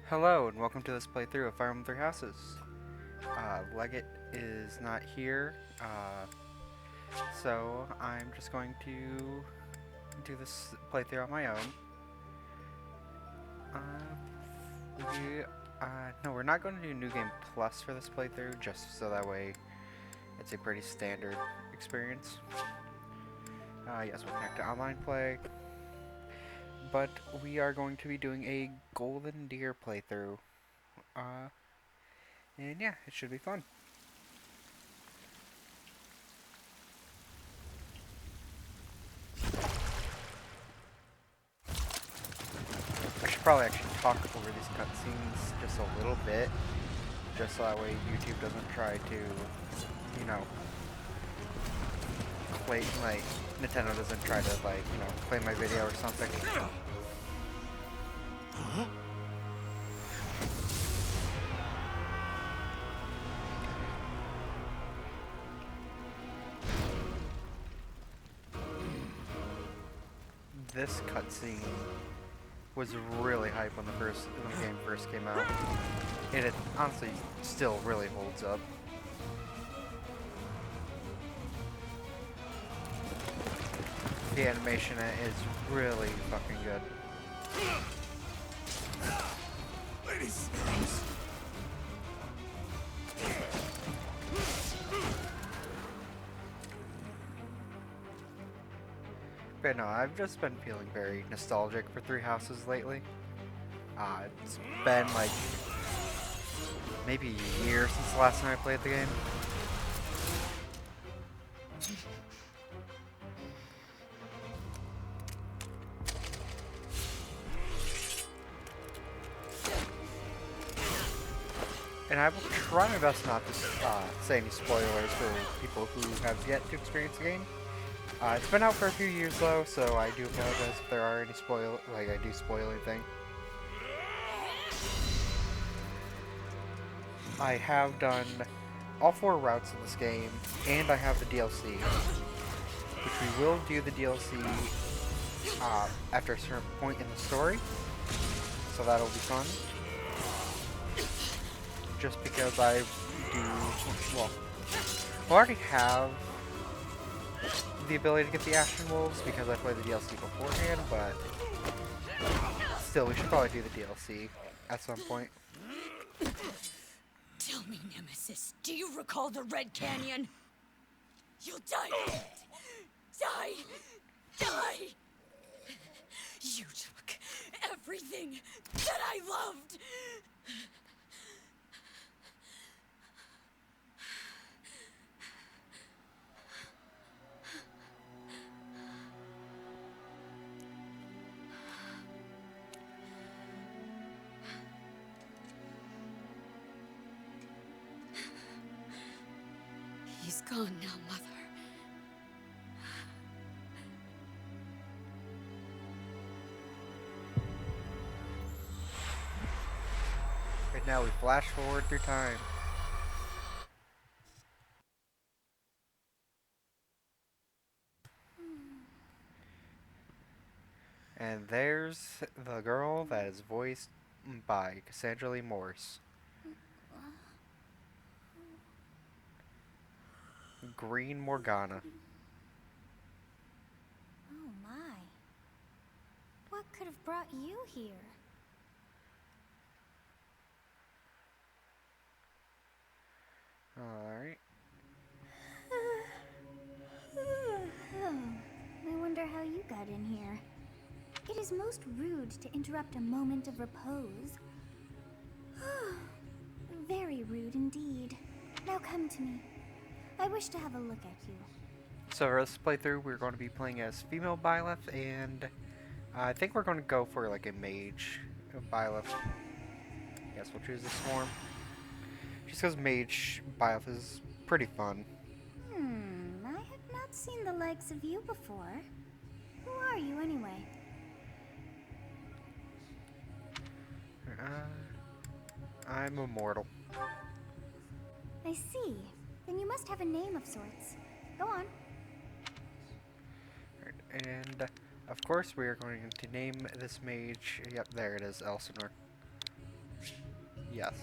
Hello and welcome to this playthrough of Emblem Three Houses. Leggett is not here, so I'm just going to do this playthrough on my own. We, no, we're not going to do New Game Plus for this playthrough, just so that way it's a pretty standard experience. Yes, we'll connect to online play, but we are going to be doing a Golden Deer playthrough. And yeah, it should be fun. I should probably actually talk over these cutscenes just a little bit, just so that way YouTube doesn't try to, you know, claim, like, Nintendo doesn't try to, like, claim my video or something. This cutscene was really hype when the game first came out, and it honestly still really holds up. The animation is really fucking good. Ladies. But no, I've just been feeling very nostalgic for Three Houses lately. It's been like maybe a year since the last time I played the game. And I will try my best not to say any spoilers for people who have yet to experience the game. It's been out for a few years though, so I do apologize if there are any I do spoil anything. I have done all 4 routes in this game, and I have the DLC, which we will do the DLC after a certain point in the story, so that'll be fun. Just because I already have the ability to get the Ashen Wolves because I played the DLC beforehand, but still, we should probably do the DLC at some point. Tell me, Nemesis, do you recall the Red Canyon? You'll die in it. Die! You took everything that I loved. He's gone now, Mother. And now we flash forward through time. And there's the girl that is voiced by Cassandra Lee Morris. Green Morgana. Oh my. What could have brought you here? Alright. I wonder how you got in here. It is most rude to interrupt a moment of repose. Very rude indeed. Now come to me. I wish to have a look at you. So for this playthrough, we're going to be playing as female Byleth, and I think we're going to go for like a mage Byleth. Yes, we'll choose this form. Just because mage Byleth is pretty fun. I have not seen the likes of you before. Who are you anyway? I'm immortal. I see. Then you must have a name of sorts. Go on. And of course we are going to name this mage, yep, there it is, Elsinore. Yes.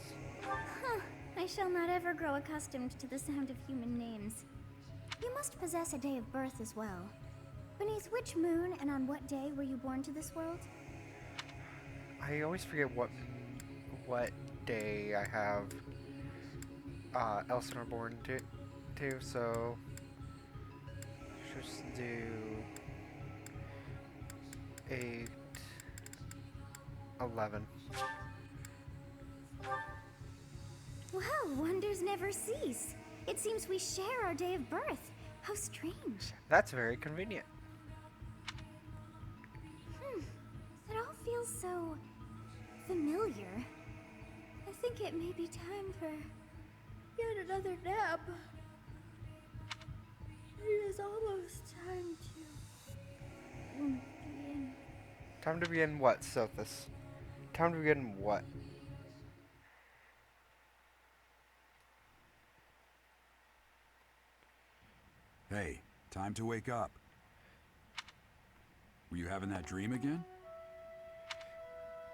Huh. I shall not ever grow accustomed to the sound of human names. You must possess a day of birth as well. Beneath which moon and on what day were you born to this world? I always forget what day I have Elsinore born to, so just do 8/11. Well, wonders never cease. It seems we share our day of birth. How strange. That's very convenient. It all feels so familiar. I think it may be time for yet another nap. It is almost time to begin. Time to begin what, Sothis? Time to begin what? Hey, time to wake up. Were you having that dream again?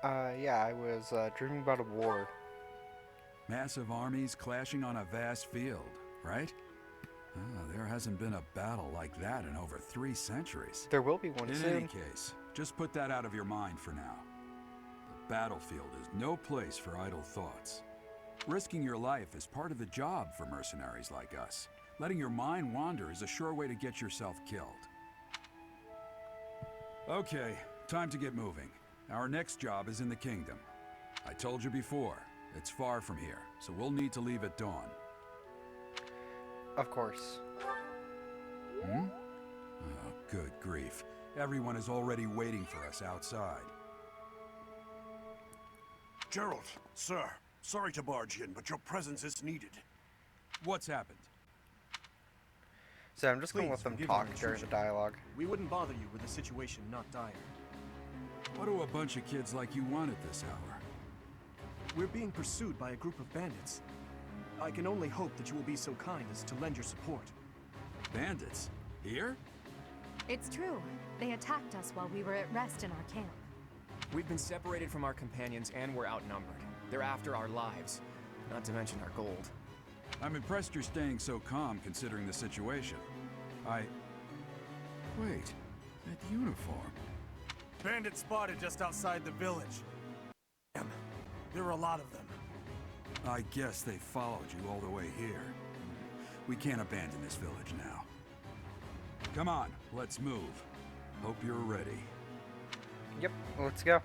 Yeah, I was dreaming about a war. Massive armies clashing on a vast field, right? There hasn't been a battle like that in over 3 centuries. There will be one In soon. any case, just put that out of your mind for now. The battlefield is no place for idle thoughts. Risking your life is part of the job for mercenaries like us. Letting your mind wander is a sure way to get yourself killed. Okay, time to get moving. Our next job is in the kingdom. I told you before, it's far from here, so we'll need to leave at dawn. Of course. Hmm? Oh, good grief. Everyone is already waiting for us outside. Gerald, sir, sorry to barge in, but your presence is needed. What's happened? So I'm just gonna Please let them forgive talk the during the intrusion. dialogue. We wouldn't bother you with a situation not dire. What do a bunch of kids like you want at this hour? We're being pursued by a group of bandits. I can only hope that you will be so kind as to lend your support. Bandits? Here? It's true. They attacked us while we were at rest in our camp. We've been separated from our companions and we're outnumbered. They're after our lives, not to mention our gold. I'm impressed you're staying so calm considering the situation. Wait, that uniform. Bandit spotted just outside the village. Damn, there are a lot of them. I guess they followed you all the way here. We can't abandon this village now. Come on, let's move. Hope you're ready. Yep, let's go.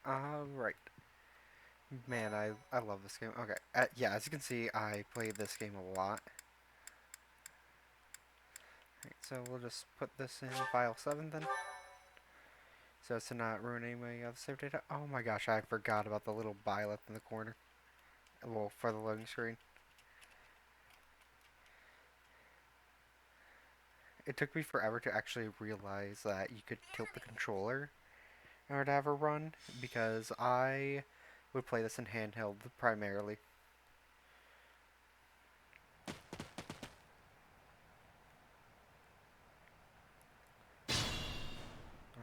Alright. Man, I love this game. Okay, yeah, as you can see, I played this game a lot. Alright, so we'll just put this in file 7 then. So as to not ruin any of the save data. Oh my gosh, I forgot about the little byleth in the corner. Well, for the loading screen. It took me forever to actually realize that you could tilt the controller in order to have a run, because I would play this in handheld primarily.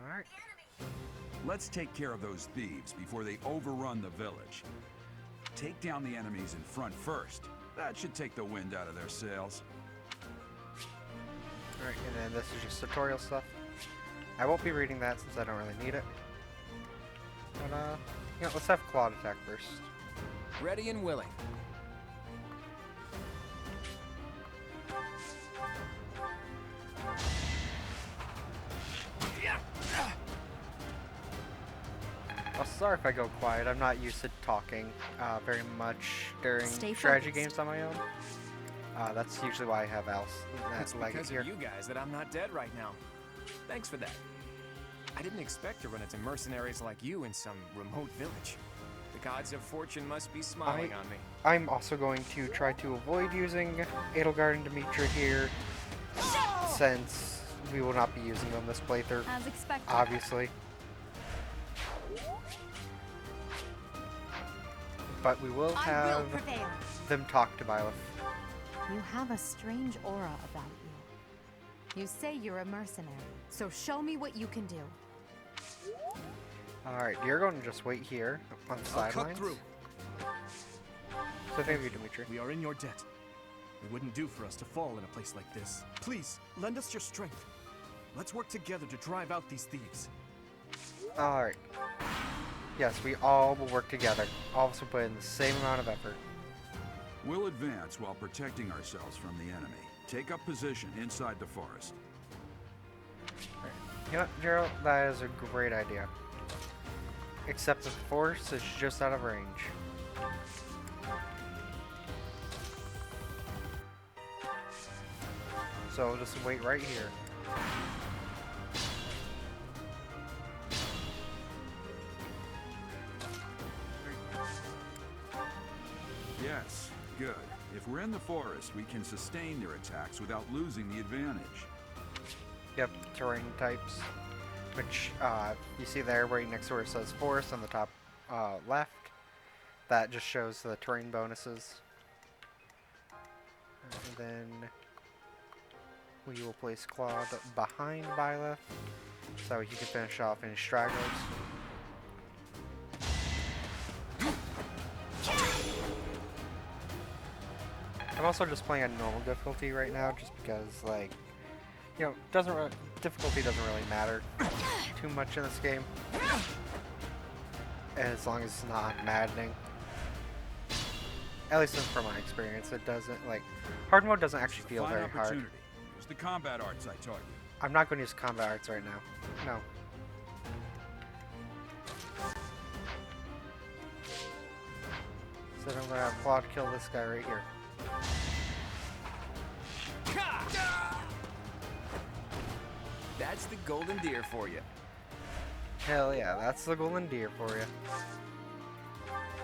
Alright. Let's take care of those thieves before they overrun the village. Take down the enemies in front first. That should take the wind out of their sails. Alright, and then this is just tutorial stuff. I won't be reading that since I don't really need it. But, yeah, let's have Claude attack first. Ready and willing. Oh, sorry if I go quiet. I'm not used to talking very much during Stay strategy focused. games on my own. That's usually why I have It's Leggett because here. of you guys that I'm not dead right now. Thanks for that. I didn't expect to run into mercenaries like you in some remote village. The gods of fortune must be smiling on me. I'm also going to try to avoid using Edelgard and Demetra here, since we will not be using them this playthrough, As expected. obviously. But we will I will have prevail. them talk to Byleth. You have a strange aura about you. You say you're a mercenary, so show me what you can do. Alright, you're going to just wait here on the I'll cut sidelines. through. So thank you, Dimitri. We are in your debt. It wouldn't do for us to fall in a place like this. Please, lend us your strength. Let's work together to drive out these thieves. Alright. Yes, we all will work together. All of us will put in the same amount of effort. We'll advance while protecting ourselves from the enemy. Take up position inside the forest. You know what, Gerald? That is a great idea. Except the force is just out of range. So just wait right here. Yes, good. If we're in the forest, we can sustain their attacks without losing the advantage. Yep, terrain types. Which, you see there right next to where it says forest on the top left. That just shows the terrain bonuses. And then we will place Claude behind Byleth so he can finish off any stragglers. I'm also just playing on normal difficulty right now just because, like, you know, difficulty doesn't really matter too much in this game. As long as it's not maddening. At least from my experience, it doesn't, like, hard mode doesn't actually feel Fine very hard. opportunity. Use the combat arts I taught you. I'm not going to use combat arts right now. No. So I'm going to have Claude kill this guy right here. That's the golden deer for you. Hell yeah, that's the golden deer for you.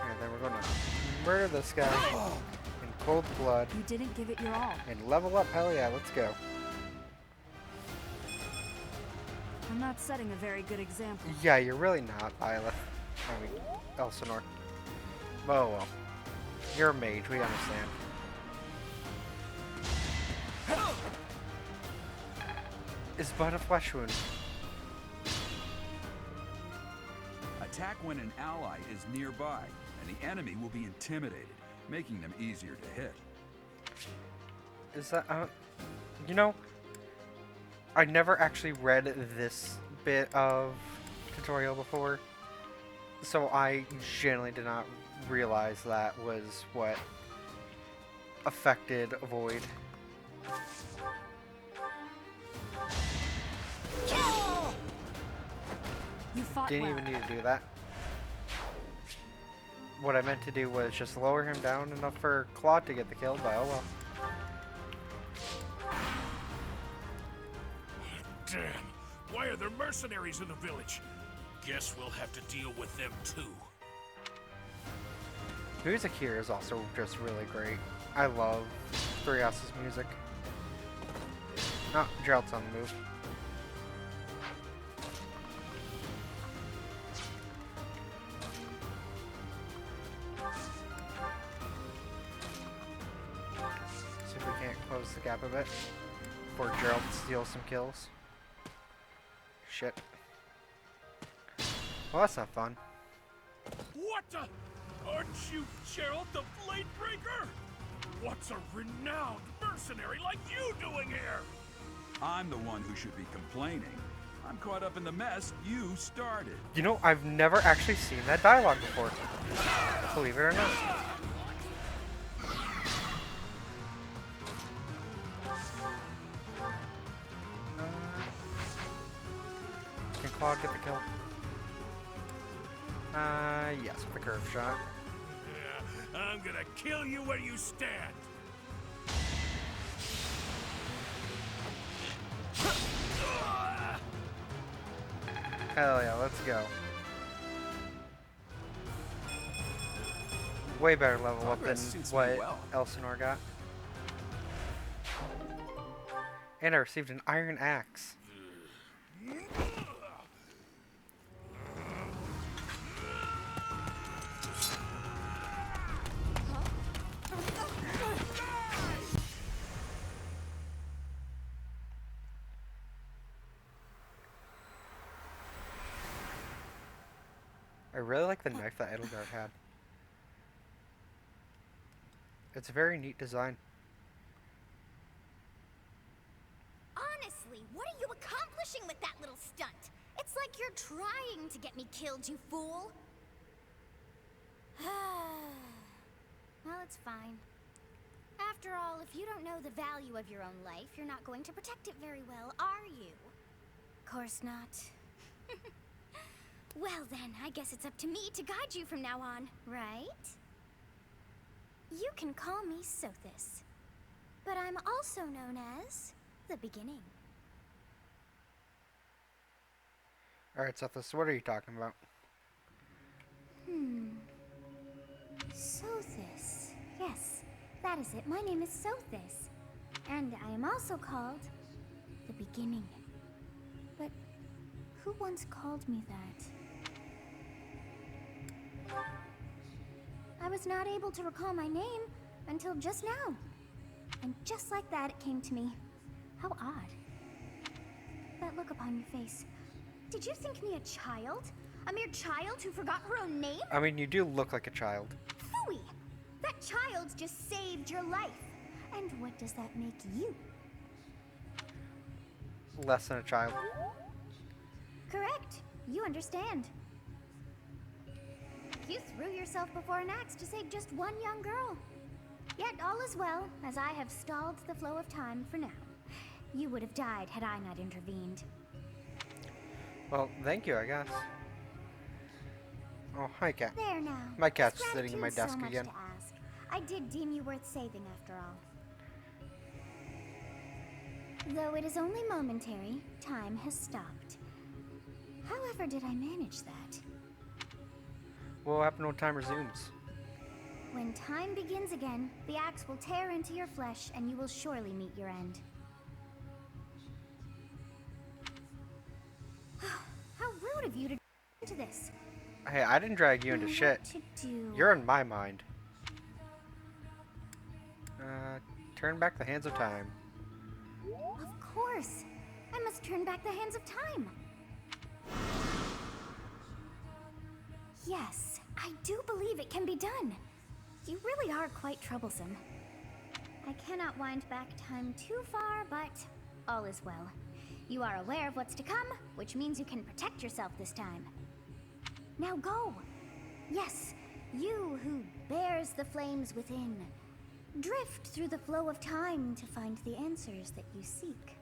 And then we're going to murder this guy in cold blood You didn't give it your all. and level up. Hell yeah, let's go. I'm not setting a very good example. Yeah, you're really not, Byleth. I mean, Elsinore. Oh well. You're a mage, we understand. It's but a flesh wound. Attack when an ally is nearby, and the enemy will be intimidated, making them easier to hit. Is that, you know, I never actually read this bit of tutorial before, so I generally did not realize that was what affected Void. You fought Didn't well. even need to do that. What I meant to do was just lower him down enough for Claude to get the kill, but oh well. Damn! Why are there mercenaries in the village? Guess we'll have to deal with them too. Music here is also just really great. I love Three Houses music. Oh, Gerald's on the move. See if we can't close the gap a bit before Gerald steals some kills. Shit. Well, that's not fun. What the? Aren't you Gerald the Bladebreaker? What's a renowned mercenary like you doing here? I'm the one who should be complaining. I'm caught up in the mess you started. You know, I've never actually seen that dialogue before. Believe it or not. Can Claude get the kill? Yes, with the curve shot. Yeah, I'm gonna kill you where you stand. Hell yeah, let's go. Way better level up than Progress suits me what well. Elsinore got. And I received an iron axe. I really like the knife that Edelgard had. It's a very neat design. Honestly, what are you accomplishing with that little stunt? It's like you're trying to get me killed, you fool. Well, it's fine. After all, if you don't know the value of your own life, you're not going to protect it very well, are you? Course not. Well then, I guess it's up to me to guide you from now on, right? You can call me Sothis, but I'm also known as the Beginning. Alright, Sothis, what are you talking about? Sothis. Yes, that is it. My name is Sothis. And I am also called the Beginning. But who once called me that? I was not able to recall my name until just now. And just like that, it came to me. How odd. That look upon your face. Did you think me a child? A mere child who forgot her own name? I mean, you do look like a child. Phooey! That child just saved your life. And what does that make you? Less than a child. Correct. You understand. You threw yourself before an axe to save just one young girl. Yet all is well, as I have stalled the flow of time for now. You would have died had I not intervened. Well, thank you, I guess. Oh, hi, cat. There now. My cat's Is sitting in my gratitude desk so much again. to ask? I did deem you worth saving after all. Though it is only momentary, time has stopped. However did I manage that? What will happen when time resumes? When time begins again, the axe will tear into your flesh and you will surely meet your end. How rude of you to do this. Hey, I didn't drag you into Now, shit. what to do? You're in my mind. Turn back the hands of time. Of course. I must turn back the hands of time. Yes, I do believe it can be done. You really are quite troublesome. I cannot wind back time too far, but all is well. You are aware of what's to come, which means you can protect yourself this time. Now go! Yes, you who bears the flames within. Drift through the flow of time to find the answers that you seek.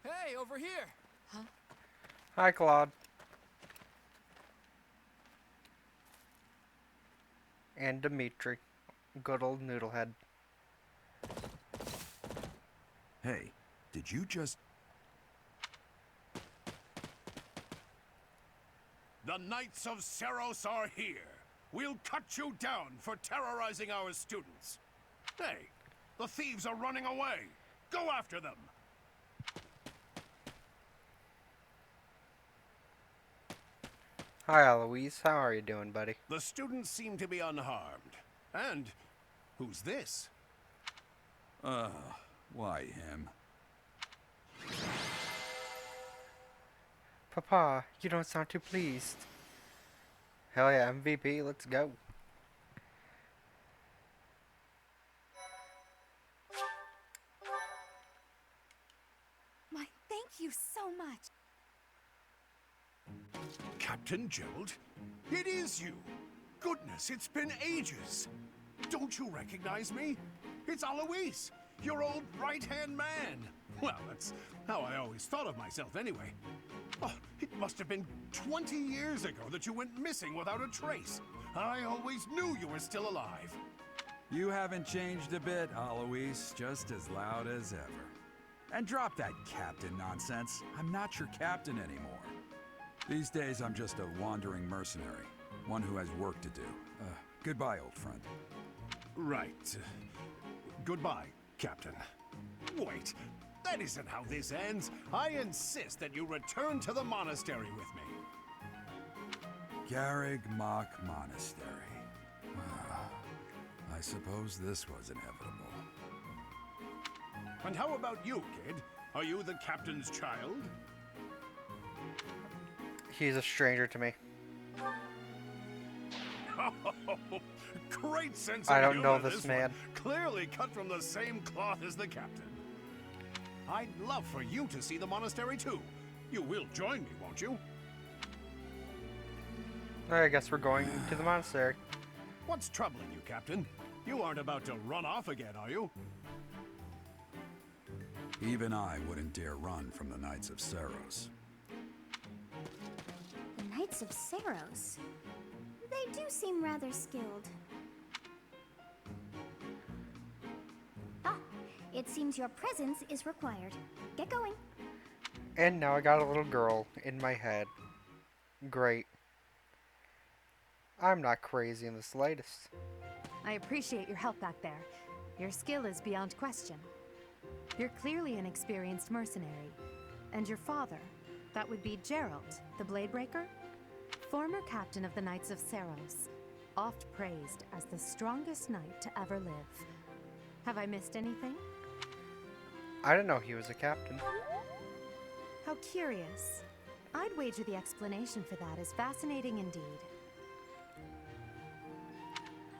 Hey, over here! Hi, Claude. And Dimitri. Good old Noodlehead. Hey, did you just... The Knights of Seros are here. We'll cut you down for terrorizing our students. Hey, the thieves are running away. Go after them. Hi, Eloise. How are you doing, buddy? The students seem to be unharmed. And who's this? Why him? Papa, you don't sound too pleased. Hell yeah, MVP, let's go. My, thank you so much. Captain Gerald? It is you! Goodness, it's been ages! Don't you recognize me? It's Alois, your old right-hand man! Well, that's how I always thought of myself anyway. Oh, it must have been 20 years ago that you went missing without a trace. I always knew you were still alive. You haven't changed a bit, Alois. Just as loud as ever. And drop that captain nonsense. I'm not your captain anymore. These days, I'm just a wandering mercenary. One who has work to do. Goodbye, old friend. Right. Goodbye, Captain. Wait, that isn't how this ends. I insist that you return to the monastery with me. Garreg Mach Monastery. I suppose this was inevitable. And how about you, kid? Are you the captain's child? He's a stranger to me. Great sense of I don't know humor, this one. man. Clearly cut from the same cloth as the captain. I'd love for you to see the monastery too. You will join me, won't you? I guess we're going to the monastery. What's troubling you, Captain? You aren't about to run off again, are you? Even I wouldn't dare run from the Knights of Seros. The Knights of Seros. They do seem rather skilled. Ah, it seems your presence is required. Get going. And now I got a little girl in my head. Great. I'm not crazy in the slightest. I appreciate your help back there. Your skill is beyond question. You're clearly an experienced mercenary. And your father, that would be Gerald, the Bladebreaker? Former captain of the Knights of Seros, oft praised as the strongest knight to ever live. Have I missed anything? I didn't know he was a captain. How curious. I'd wager the explanation for that is fascinating indeed.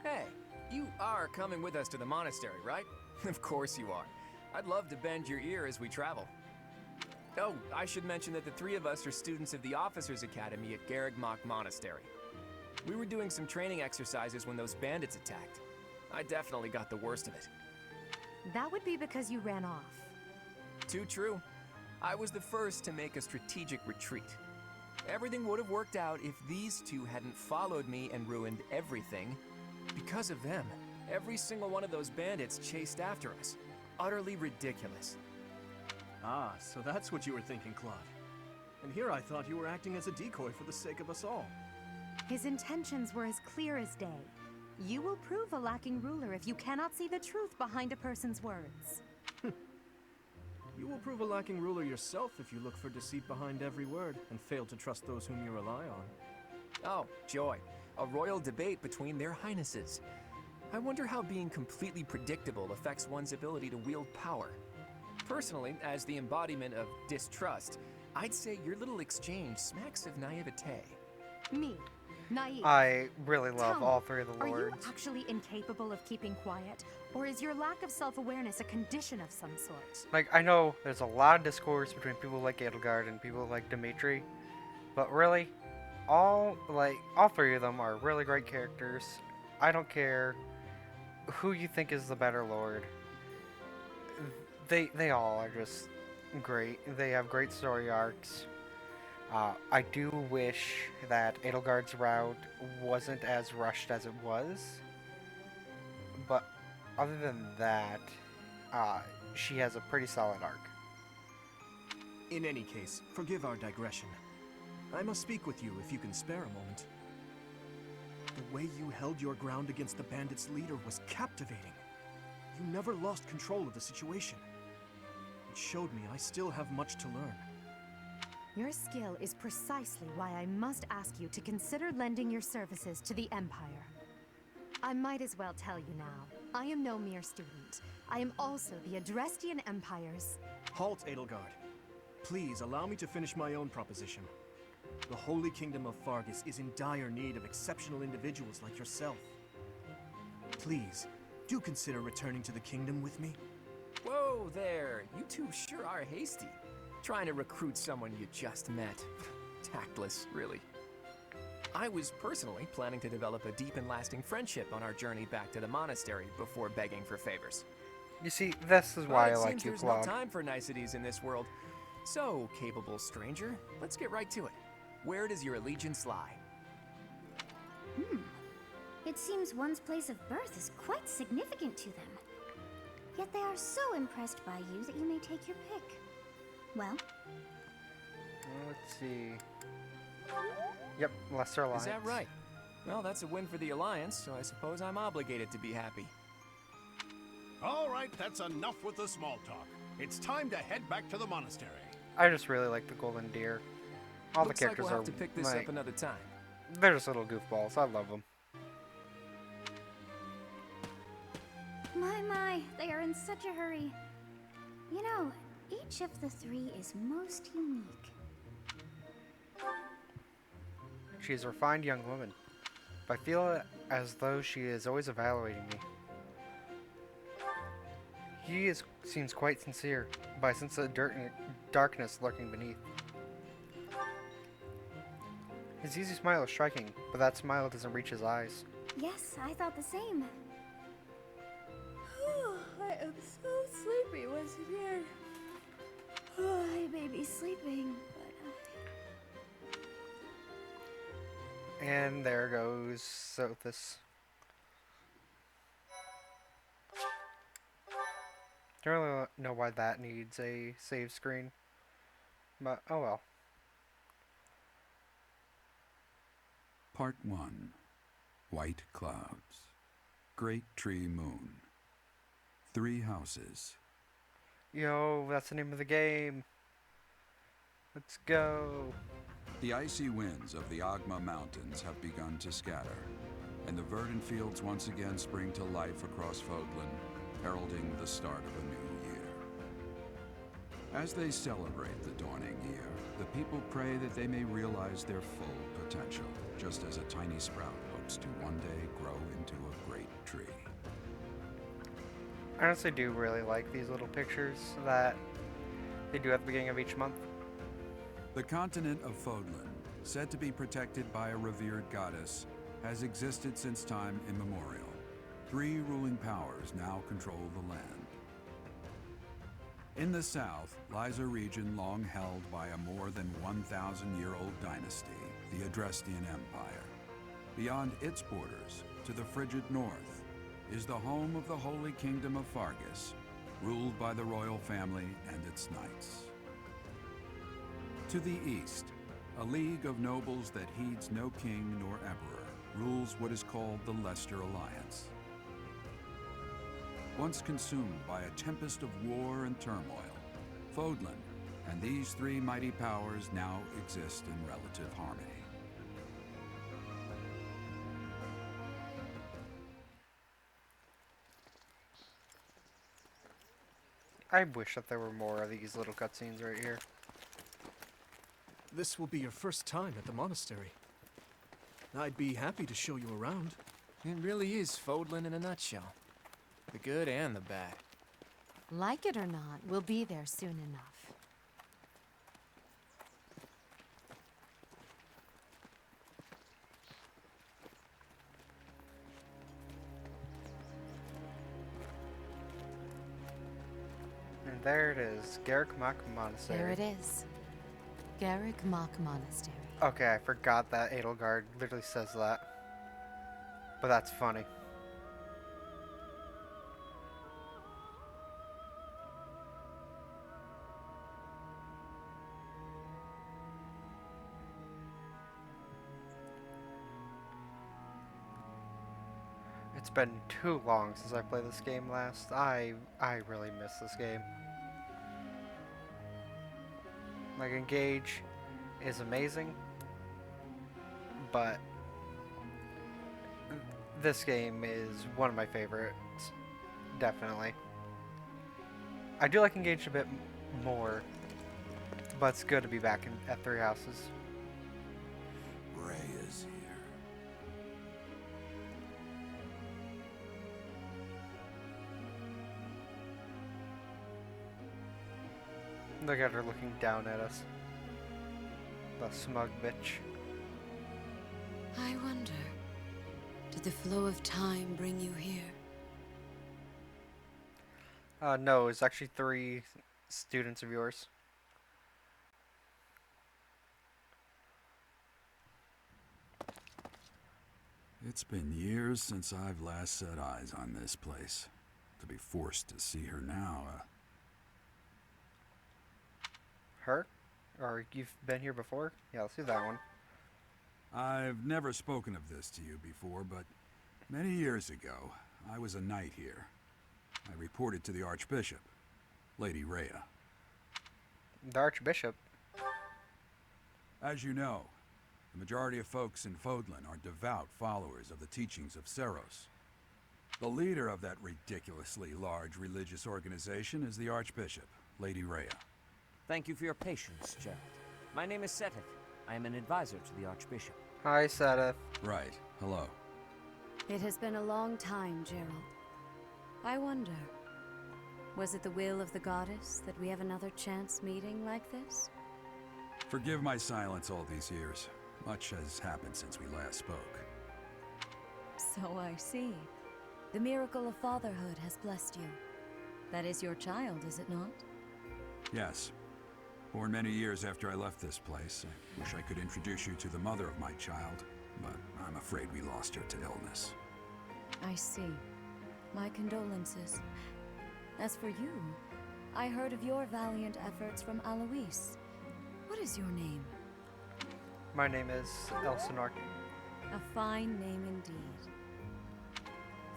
Hey, you are coming with us to the monastery, right? Of course you are. I'd love to bend your ear as we travel. Oh, I should mention that the three of us are students of the Officers' Academy at Garreg Mach Monastery. We were doing some training exercises when those bandits attacked. I definitely got the worst of it. That would be because you ran off. Too true. I was the first to make a strategic retreat. Everything would have worked out if these two hadn't followed me and ruined everything. Because of them, every single one of those bandits chased after us. Utterly ridiculous. Ah, so that's what you were thinking, Claude. And here I thought you were acting as a decoy for the sake of us all. His intentions were as clear as day. You will prove a lacking ruler if you cannot see the truth behind a person's words. You will prove a lacking ruler yourself if you look for deceit behind every word and fail to trust those whom you rely on. Oh, joy. A royal debate between their highnesses. I wonder how being completely predictable affects one's ability to wield power. Personally, as the embodiment of distrust, I'd say your little exchange smacks of naivete. Me, naive. I really love Tell me, all three of the are you lords. actually incapable of keeping quiet? Or is your lack of self-awareness a condition of some sort? Like, I know there's a lot of discourse between people like Edelgard and people like Dimitri, but really, all three of them are really great characters. I don't care who you think is the better lord. They all are just great. They have great story arcs. I do wish that Edelgard's route wasn't as rushed as it was, but other than that, she has a pretty solid arc. In any case, forgive our digression. I must speak with you if you can spare a moment. The way you held your ground against the bandits' leader was captivating. You never lost control of the situation. It showed me I still have much to learn. Your skill is precisely why I must ask you to consider lending your services to the Empire. I might as well tell you now, I am no mere student. I am also the Adrestian Empire's... Halt, Edelgard. Please allow me to finish my own proposition. The Holy Kingdom of Fargus is in dire need of exceptional individuals like yourself. Please, do consider returning to the kingdom with me. Whoa there, you two sure are hasty. Trying to recruit someone you just met. Tactless, really. I was personally planning to develop a deep and lasting friendship on our journey back to the monastery before begging for favors. You see, this is why I But it like seems you, there's Claude. no time for niceties in this world. So, capable stranger, let's get right to it. Where does your allegiance lie? It seems one's place of birth is quite significant to them. Yet they are so impressed by you that you may take your pick. Well, Let's see. Yep, Lesser Alliance. Is that right? Well, that's a win for the Alliance, so I suppose I'm obligated to be happy. All right, that's enough with the small talk. It's time to head back to the monastery. I just really like the golden deer. All Looks the like characters we'll have are to pick this like, up another time. they're just little goofballs. I love them. My, they are in such a hurry. You know, each of the three is most unique. She is a refined young woman, but I feel as though she is always evaluating me. Seems quite sincere, but I sense the darkness lurking beneath. His easy smile is striking, but that smile doesn't reach his eyes. Yes, I thought the same. I am so sleepy once again. I may be sleeping, but And there goes Sothis. Don't really know why that needs a save screen, but oh well. Part 1. White Clouds. Great Tree Moon. 3 Houses. Yo, that's the name of the game. Let's go. The icy winds of the Agma Mountains have begun to scatter, and the verdant fields once again spring to life across Fodlan, heralding the start of a new year. As they celebrate the dawning year, the people pray that they may realize their full potential, just as a tiny sprout hopes to one day grow into a great tree. I honestly do really like these little pictures that they do at the beginning of each month. The continent of Fodlan, said to be protected by a revered goddess, has existed since time immemorial. 3 ruling powers now control the land. In the south lies a region long held by a more than 1,000-year-old dynasty, the Adrestian Empire. Beyond its borders, to the frigid north, is the home of the Holy Kingdom of Fargus, ruled by the royal family and its knights. To the east, a league of nobles that heeds no king nor emperor rules what is called the Leicester Alliance. Once consumed by a tempest of war and turmoil, Fodlan and these 3 mighty powers now exist in relative harmony. I wish that there were more of these little cutscenes right here. This will be your first time at the monastery. I'd be happy to show you around. It really is Fodlan in a nutshell. The good and the bad. Like it or not, we'll be there soon enough. And there it is, Garrick Mach Monastery. There it is. Garrick Mach Monastery. Okay, I forgot that Edelgard literally says that. But that's funny. It's been too long since I played this game last. I really miss this game. Like, Engage is amazing, but this game is one of my favorites, definitely. I do like Engage a bit more, but it's good to be back at Three Houses. Ray is here. Look at her looking down at us. The smug bitch. I wonder, did the flow of time bring you here? No, it's actually 3 students of yours. It's been years since I've last set eyes on this place. To be forced to see her now, Her? Or you've been here before? Yeah, let's do that one. I've never spoken of this to you before, but many years ago, I was a knight here. I reported to the Archbishop, Lady Rhea. The Archbishop? As you know, the majority of folks in Fodlan are devout followers of the teachings of Seros. The leader of that ridiculously large religious organization is the Archbishop, Lady Rhea. Thank you for your patience, Gerald. My name is Seteth. I am an advisor to the Archbishop. Hi, Seteth. Right. Hello. It has been a long time, Gerald. I wonder, was it the will of the goddess that we have another chance meeting like this? Forgive my silence all these years. Much has happened since we last spoke. So I see. The miracle of fatherhood has blessed you. That is your child, is it not? Yes. Born many years after I left this place, I wish I could introduce you to the mother of my child, but I'm afraid we lost her to illness. I see. My condolences. As for you, I heard of your valiant efforts from Alois. What is your name? My name is Elsinore. A fine name indeed.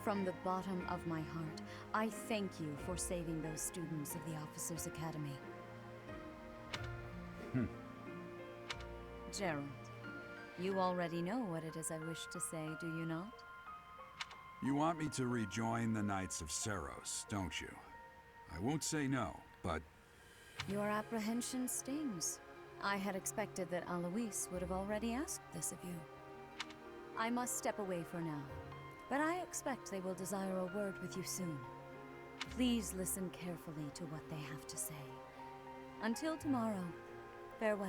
From the bottom of my heart, I thank you for saving those students of the Officers' Academy. Gerald, you already know what it is I wish to say, do you not? You want me to rejoin the Knights of Seros, don't you? I won't say no, but... Your apprehension stings. I had expected that Alois would have already asked this of you. I must step away for now, but I expect they will desire a word with you soon. Please listen carefully to what they have to say. Until tomorrow, farewell.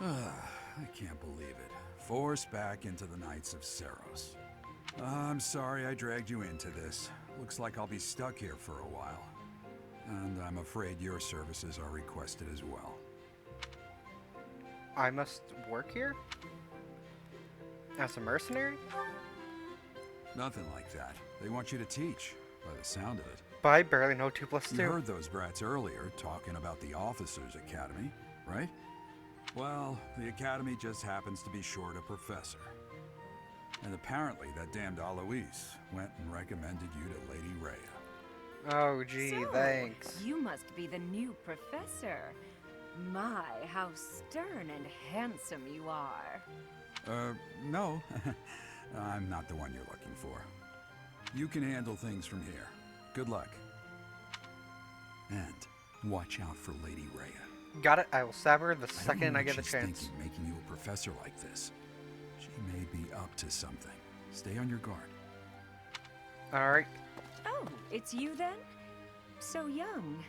I can't believe it. Forced back into the Knights of Seros. I'm sorry I dragged you into this. Looks like I'll be stuck here for a while. And I'm afraid your services are requested as well. I must work here? As a mercenary? Nothing like that. They want you to teach, by the sound of it. But I barely know 2 plus 2. You heard those brats earlier talking about the Officers' Academy, right? Well, the Academy just happens to be short a professor. And apparently that damned Alois went and recommended you to Lady Rhea. Oh, gee, So, thanks. You must be the new professor. My, how stern and handsome you are. No. I'm not the one you're looking for. You can handle things from here. Good luck. And watch out for Lady Rhea. Got it. I will stab her the I don't second know I what get the she's chance. thinking, making you a professor like this. She may be up to something. Stay on your guard. Alright. Oh, it's you then? So young.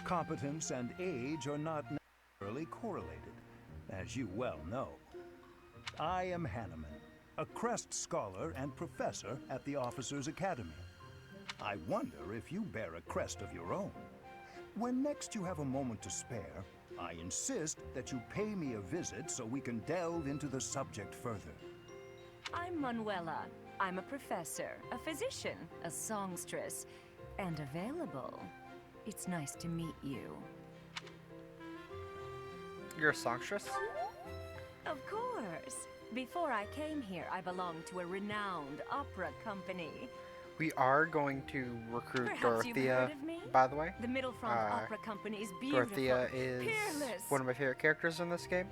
Competence and age are not necessarily correlated, as you well know. I am Hanneman, a Crest Scholar and Professor at the Officers' Academy. I wonder if you bear a crest of your own. When next you have a moment to spare, I insist that you pay me a visit so we can delve into the subject further. I'm Manuela. I'm a professor, a physician, a songstress, and available. It's nice to meet you. You're a songstress? Of course. Before I came here, I belonged to a renowned opera company. We are going to recruit Perhaps you've Dorothea, heard of me? by the way. The Middle Front Opera Company is beautiful, Dorothea is peerless. one of my favorite characters in this game.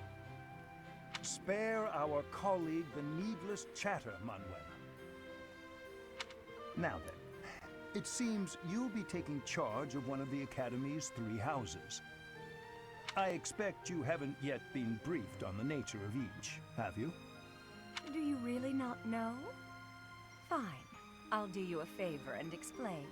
Spare our colleague the needless chatter, Manuela. Now then, it seems you'll be taking charge of one of the Academy's 3 houses. I expect you haven't yet been briefed on the nature of each, have you? Do you really not know? Fine. I'll do you a favor and explain.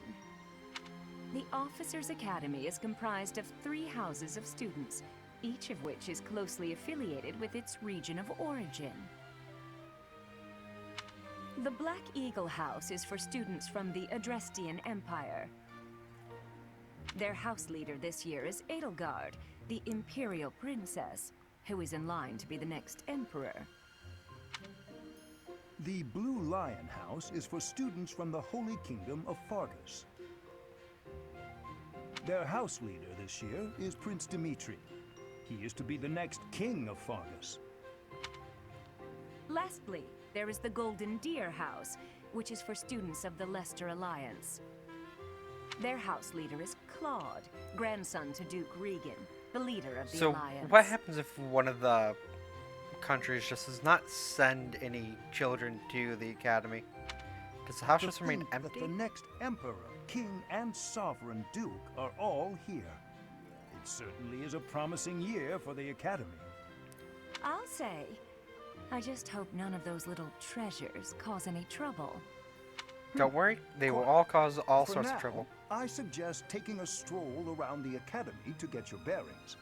The Officers' Academy is comprised of 3 houses of students, each of which is closely affiliated with its region of origin. The Black Eagle House is for students from the Adrestian Empire. Their house leader this year is Edelgard, the Imperial Princess, who is in line to be the next Emperor. The Blue Lion House is for students from the Holy Kingdom of Fargus. Their house leader this year is Prince Dimitri. He is to be the next king of Fargus. Lastly, there is the Golden Deer House, which is for students of the Leicester Alliance. Their house leader is Claude, grandson to Duke Regan, the leader of the So Alliance. what happens if one of the countries just does not send any children to the academy? Does the house just remain That empty? the next emperor, king, and sovereign duke are all here. It certainly is a promising year for the academy. I'll say. I just hope none of those little treasures cause any trouble. Don't worry, they will all cause all For sorts now, of trouble. I suggest taking a stroll around the academy to get your bearings.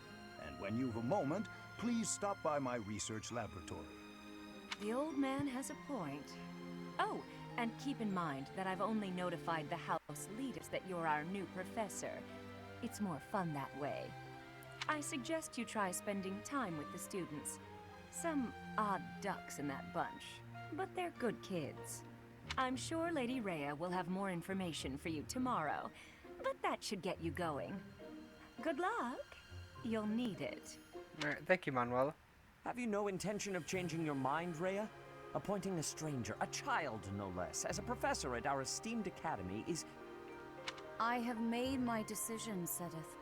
And when you've a moment, please stop by my research laboratory. The old man has a point. Oh, and keep in mind that I've only notified the house leaders that you're our new professor. It's more fun that way. I suggest you try spending time with the students. Some odd ducks in that bunch, but they're good kids. I'm sure Lady Rhea will have more information for you tomorrow, but that should get you going. Good luck. You'll need it. Alright, thank you, Manuela. Have you no intention of changing your mind, Rhea? Appointing a stranger, a child no less, as a professor at our esteemed academy is... I have made my decision, Sedith.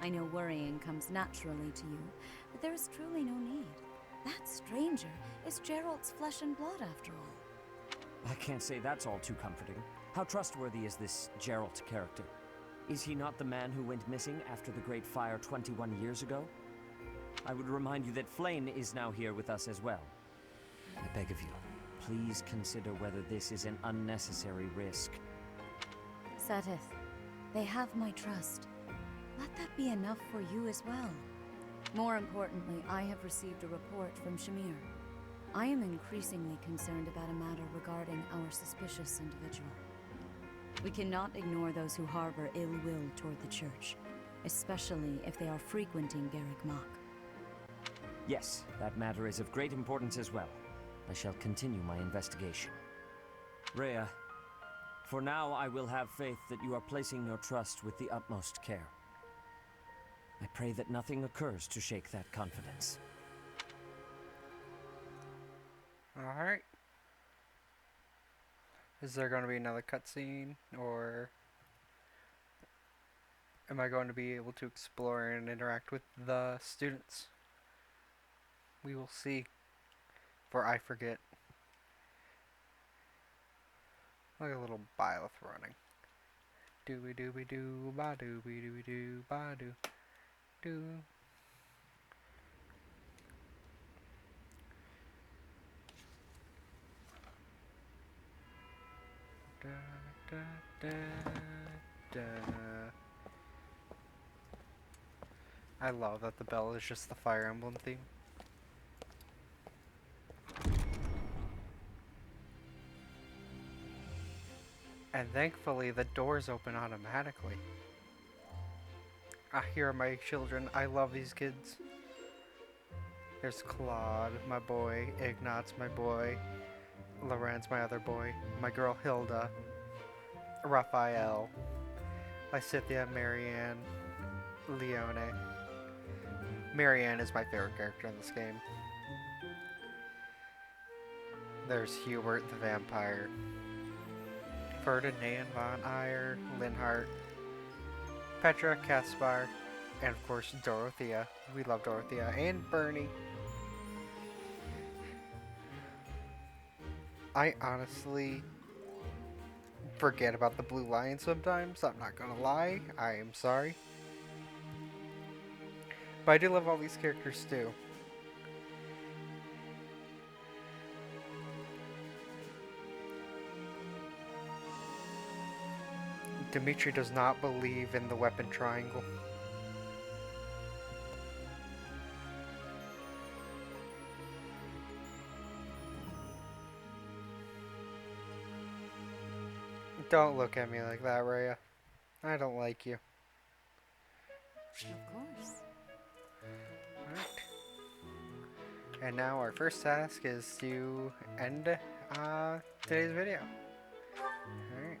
I know worrying comes naturally to you, but there is truly no need. That stranger is Gerald's flesh and blood, after all. I can't say that's all too comforting. How trustworthy is this Gerald character? Is he not the man who went missing after the Great Fire 21 years ago? I would remind you that Flame is now here with us as well. I beg of you, please consider whether this is an unnecessary risk. Sedith, they have my trust. Let that be enough for you as well. More importantly, I have received a report from Shamir. I am increasingly concerned about a matter regarding our suspicious individual. We cannot ignore those who harbor ill will toward the Church, especially if they are frequenting Garrick Mach. Yes, that matter is of great importance as well. I shall continue my investigation. Rhea, for now I will have faith that you are placing your trust with the utmost care. I pray that nothing occurs to shake that confidence. Alright. Is there going to be another cutscene, or am I going to be able to explore and interact with the students? We will see. For I forget. Like a little Byleth running. Dooby dooby doo ba dooby dooby doo ba doo doo. Da, da, da, da. I love that the bell is just the Fire Emblem theme. And thankfully the doors open automatically. Here are my children. I love these kids. There's Claude, my boy. Ignatz, my boy. Lorenz, my other boy. My girl Hilda. Raphael. Lysithia, Marianne. Leone. Marianne is my favorite character in this game. There's Hubert the vampire. Ferdinand von Eyre, Linhart, Petra, Caspar, and of course Dorothea. We love Dorothea. And Bernie. I honestly forget about the Blue Lion sometimes. I'm not gonna lie. I am sorry. But I do love all these characters too. Dimitri does not believe in the weapon triangle. Don't look at me like that, Rhea. I don't like you. Of course. Alright. And now our first task is to end today's video. Alright.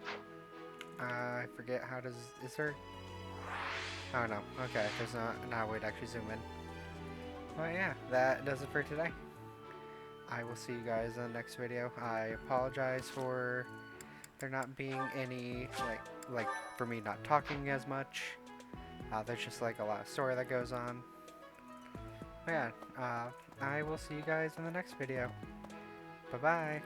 I forget how does... Is there Oh no, okay, there's not a way to actually zoom in. Well, yeah, that does it for today. I will see you guys in the next video. I apologize for there not being any, like for me not talking as much. There's just like a lot of story that goes on. But yeah, I will see you guys in the next video. Bye-bye.